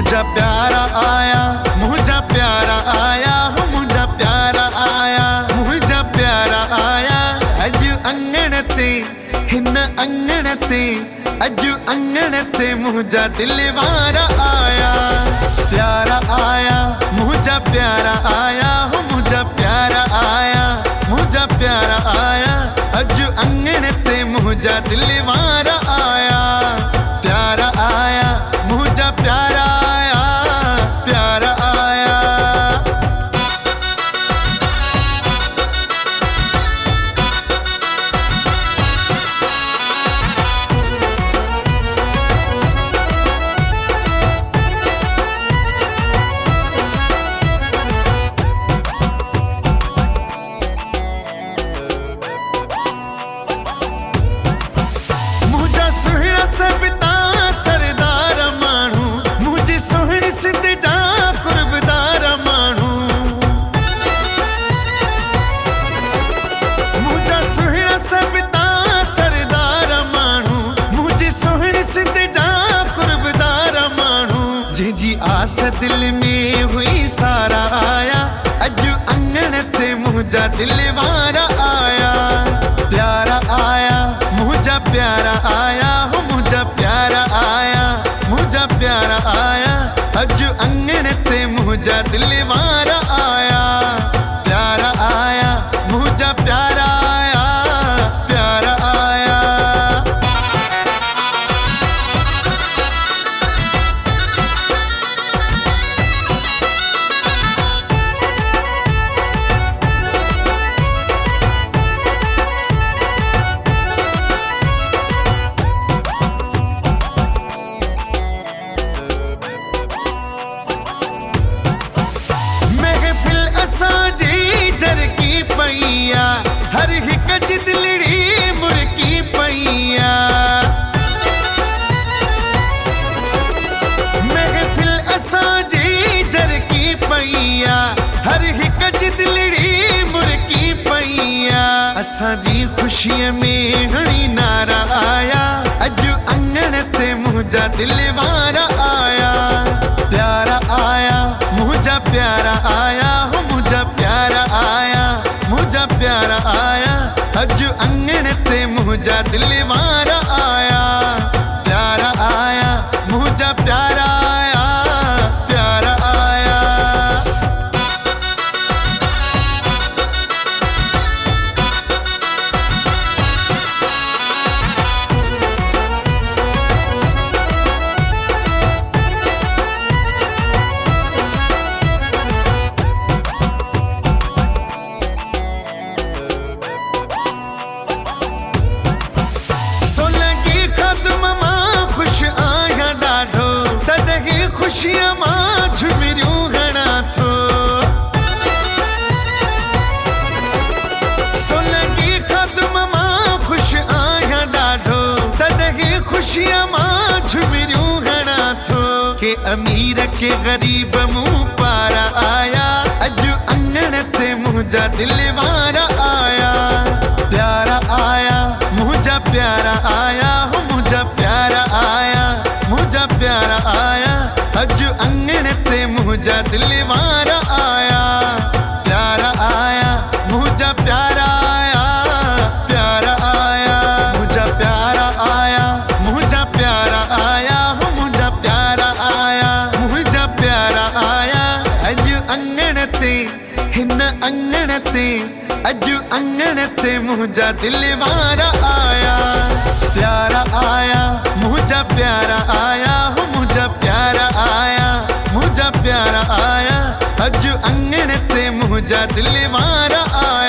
मुझा प्यारा आया, मुझा प्यारा आया, हो मुझा प्यारा आया, मुझा प्यारा आया। अजु अंगण ते हिन अंगण ते, अजु अंगण ते मुझा दिलवारा आया। प्यारा आया, मुझा प्यारा आया, हो मुझा प्यारा आया, मुझा प्यारा आया। अजु अंगण ते मुझा दिलवारा आया। प्यारा आया, मुझा प्यारा आया, प्यारा आया। मुझा सुहिणा सबिता सरदार माण्हू, मुझी सुहिणी सिंध जा कुर्बदार माण्हू। मुझा सुहिणा सबिता सरदार माण्हू, मुझी सुहिणी सिंध जा कुर्बदार माण्हू। जंहिंजी आस दिल में हुई सारा आया, अॼु अंगण ते मुझा दिलवारा आया। प्यारा आया, मुझा प्यारा आया, हो मुझा प्यारा आया, मुझा प्यारा आया। अजु अंगण ते मुझा दिलवारा आया। प्यारा आया, मुझा प्यारा आया, प्यारा आया। असांजी जरकी पैया, हर हिक जी दिलड़ी मुरकी पैया। महफिल असांजी जरकी पैया, हर हिक जी दिलड़ी मुरकी पैया। असांजी खुशीअ में घणी नारा आया, अॼु अंगण ते मुझा दिलवारा आया। प्यारा आया, मुझा प्यारा आया, हो मुझा प्यारा आया, मुझा प्यारा आया। अजु अंगण ते मुझा दिलवारा आया। प्यारा आया, मुझा प्यारा आया, प्यारा आया। खुशियां मां झुमिरियूं घणा थो, सो लगी ख़दम मां ख़ुश आहियां ॾाढो। तॾहिं खुशियां मां झुमिरियूं घणा थो, के अमीर के ग़रीब मूं पारा आया, अॼु अंगण ते मुझा दिलवारा आया। प्यारा आया, मुझा प्यारा आया, हो मुझा प्यारा आया, मुझा प्यारा आया। अजु अंगण ते मुझा दिलवारा आया। प्यारा आया, मुझा प्यारा आया, प्यारा आया। मुझा प्यारा आया, मुझा प्यारा आया, हो मुझा प्यारा आया, मुझा प्यारा आया। अजु अंगण ते हिन अंगण ते, अजु अंगण ते मुझा दिलवारा आया। प्यारा आया, मुझा प्यारा आया, हो मुझा प्यारा आया, मुझा प्यारा आया। अजु अंगण ते मुझा दिलवारा आया।